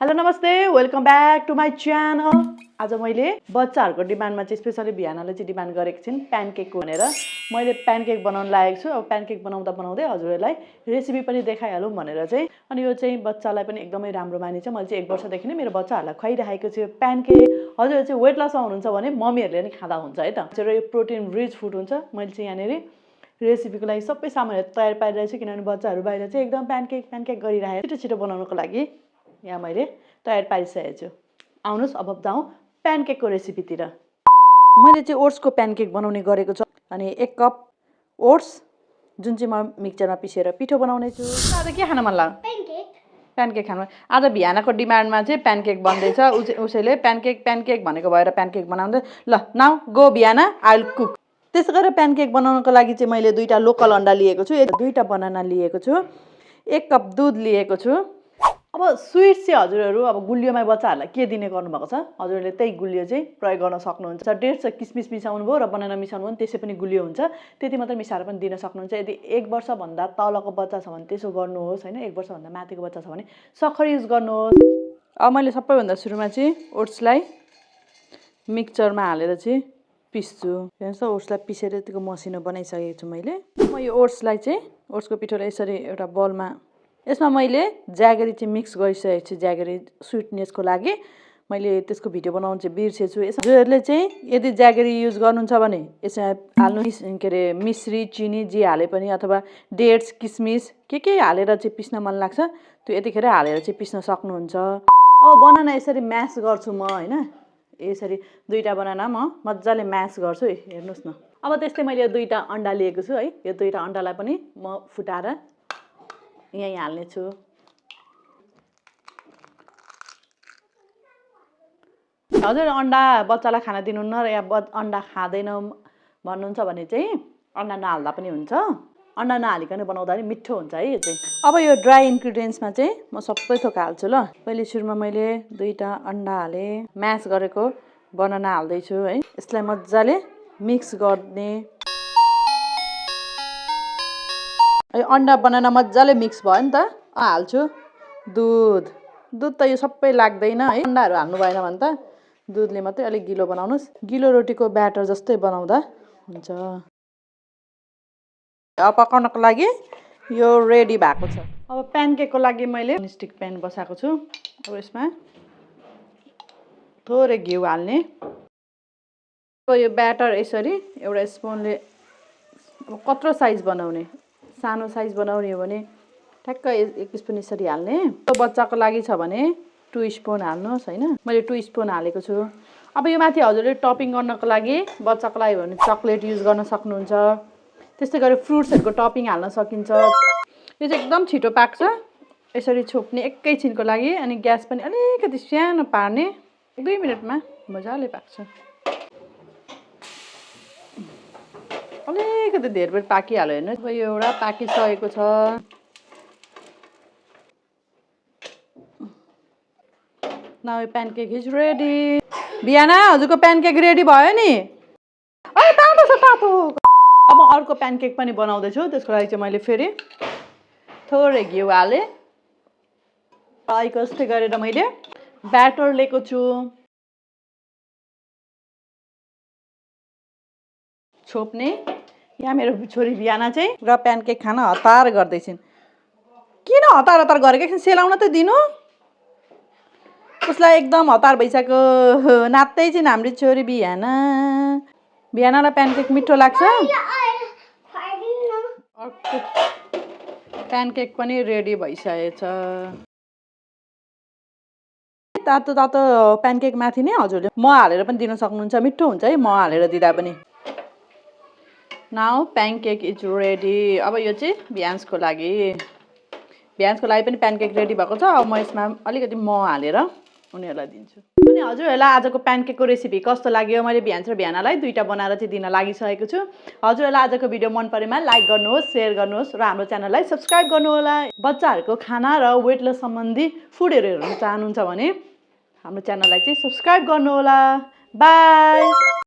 Hello नमस्ते, welcome back to my channel. आज मैले बच्चाहरूको डिमान्डमा चाहिँ स्पेसली बिहानलाई चाहिँ डिमान्ड गरेको छिन् प्यानकेक भनेर। मैले प्यानकेक बनाउन लागेको छु। अब प्यानकेक बनाउँदा बनाउँदै हजुरहरूलाई रेसिपी पनि देखाइहालौँ भनेर चाहिँ। अनि यो चाहिँ बच्चालाई पनि एकदमै राम्रो मानिन्छ। मैले चाहिँ 1 वर्षदेखि नै मेरो बच्चाहरूलाई खुवाइरहेको छु प्यानकेक। हजुर चाहिँ वेट लसमा हुनुहुन्छ भने मम्मीहरूले नि खाँदा हुन्छ है त। यो प्रोटिन रिच फुड हुन्छ। मैले चाहिँ यहाँनिर रेसिपीको लागि सबै सामानहरू तयार पारिरहेको छु, किनभने बच्चाहरू बाहिर चाहिँ एकदम प्यानकेक गरिरहेको छिटो छिटो बनाउनको लागि यहाँ मैले तयार पारिसकेको छु। आउनुहोस् अब जाउँ प्यानकेकको रेसिपीतिर। मैले चाहिँ ओट्सको प्यानकेक बनाउने गरेको छु। अनि 1 कप ओट्स जुन चाहिँ म मिक्सचरमा पिसेर पिठो बनाउने छु। आज के खान मन लाग्यो? प्यानकेक खानु। आज बिहानको डिमान्डमा चाहिँ प्यानकेक बन्दैछ। उसैले प्यानकेक भनेको भएर प्यानकेक बनाउँदै ल नाउ गो बिहान आई विल कुक। त्यसै गरेर प्यानकेक बनाउनको लागि चाहिँ मैले 2टा लोकल अन्डा लिएको छु, 2टा बनाना लिएको छु, 1 कप दुध लिएको छु। अब स्वीट चाहिँ हजुरहरू अब गुलियोमा बच्चाहरूलाई के दिने गर्नुभएको छ, हजुरहरूले त्यही गुलियो चाहिँ प्रयोग गर्न सक्नुहुन्छ। डेट्स किसमिस मिसाउनु भयो र बनाना मिसाउनु भयो भने त्यसै पनि गुलियो हुन्छ। त्यति मात्रै मिसाएर पनि दिन सक्नुहुन्छ। यदि 1 वर्षभन्दा तलको बच्चा छ भने त्यसो गर्नुहोस् होइन। 1 वर्षभन्दा माथिको बच्चा छ भने सक्खर युज गर्नुहोस्। अब मैले सबैभन्दा सुरुमा चाहिँ ओट्सलाई मिक्सचरमा हालेर चाहिँ पिस्छु। हेर्नुहोस् त ओट्सलाई पिसेर यतिको मसिनो बनाइसकेको छु मैले। म यो ओट्सलाई चाहिँ ओट्सको पिठोलाई यसरी एउटा बलमा यसमा मैले ज्यागरी चाहिँ मिक्स गरिसकेको छु। ज्यागरी स्विटनेसको लागि मैले त्यसको भिडियो बनाउनु चाहिँ बिर्सेछु। हजुरहरूले चाहिँ यदि ज्यागरी युज गर्नुहुन्छ भने यसमा हाल्नु के अरे मिश्री चिनी जे हाले पनि, अथवा डेट्स किसमिस के हालेर चाहिँ पिस्न मन लाग्छ त्यो यतिखेर हालेर चाहिँ पिस्न सक्नुहुन्छ। अब बनाना यसरी म्यास गर्छु म होइन। यसरी 2टा बनाना म मजाले म्यास गर्छु। हेर्नुहोस् न। अब त्यस्तै मैले 2टा अन्डा लिएको छु है। यो 2टा अन्डालाई पनि म फुटाएर यहीँ हाल्ने छु। हजुर अन्डा बच्चालाई खान दिनुहुन्न र या अन्डा खाँदैन भन्नुहुन्छ भने चाहिँ अन्डा नहाल्दा पनि हुन्छ। अन्डा नहालिकन बनाउँदा पनि मिठो हुन्छ है यो चाहिँ। अब यो ड्राई इन्ग्रिडियन्ट्समा चाहिँ म सबै थोक हाल्छु ल। पहिले सुरुमा मैले 2टा अन्डा हालेँ, म्यास गरेको बनाना हाल्दैछु है। यसलाई मजाले मिक्स गर्ने। अन्डा बनाना मजाले मिक्स भयो नि त। हाल्छु दुध त यो सबै लाग्दैन है। अन्डाहरू हाल्नु भएन भने त दुधले मात्रै अलिक गिलो बनाउनुहोस्। गिलो रोटीको ब्याटर जस्तै बनाउँदा हुन्छ। अब पकाउनको लागि यो रेडी भएको छ। अब प्यानकेकको लागि मैले ननस्टिक प्यान बसाएको छु। अब यसमा थोरै घिउ हाल्ने। अब यो ब्याटर यसरी एउटा स्पुनले अब कत्रो साइज बनाउने, सानो साइज बनाउने हो भने ठ्याक्क 1 स्पुन यसरी हाल्ने। बच्चाको लागि छ भने 2 स्पुन हाल्नुहोस् होइन। मैले 2 स्पुन हालेको छु। अब यो माथि हजुरले टपिङ गर्नको लागि बच्चाको लागि भने चक्लेट युज गर्न सक्नुहुन्छ। त्यस्तै गरी फ्रुट्सहरूको टपिङ हाल्न सकिन्छ। यो चाहिँ एकदम छिटो पाक्छ। यसरी छोप्ने एकैछिनको लागि। अनि ग्यास पनि अलिकति सानो पार्ने। 2 मिनटमा मजाले पाक्छ। अलिकति धेर बेर पाकिहाल्यो हेर्नुहोस्। अब यो एउटा पाकिसकेको छ। Now pancake is ready. बिहान हजुरको प्यानकेक रेडी भयो नि। तातो छ तातो। अब अर्को प्यानकेक पनि बनाउँदैछु। त्यसको लागि चाहिँ मैले फेरि थोरै घिउ हालेँ। जस्तै गरेर मैले ब्याटर लिएको छु। छोप्ने। यहाँ मेरो छोरी बिहान चाहिँ र प्यानकेक खान हतार गर्दैछिन्। किन हतार गरेको? एकछिन सेलाउन त दिनु। उसलाई एकदम हतार भइसक्यो। नाच्दै छिन् हाम्रो छोरी बिहान। बिहानलाई प्यानकेक मिठो लाग्छ। अर्को प्यानकेक पनि रेडी भइसकेछ। तातो तातो प्यानकेक माथि नै हजुरले मह हालेर पनि दिन सक्नुहुन्छ। मिठो हुन्छ है मह हालेर दिँदा पनि। Now pancake is ready. अब यो चाहिँ बिहानको लागि पनि प्यानकेक रेडी भएको छ। अब म यसमा अलिकति मह हालेर उनीहरूलाई दिन्छु। अनि हजुरहरूलाई आजको प्यानकेकको रेसिपी कस्तो लाग्यो? मैले बिहान र बिहानलाई 2टा बनाएर चाहिँ दिन लागिसकेको छु। हजुरहरूलाई आजको भिडियो मन परेमा लाइक गर्नुहोस्, सेयर गर्नुहोस् र हाम्रो च्यानललाई सब्सक्राइब गर्नुहोला। बच्चाहरूको खाना र वेट लस सम्बन्धी फुडहरू हेर्न चाहनुहुन्छ भने हाम्रो च्यानललाई चाहिँ सब्सक्राइब गर्नुहोला। बाई।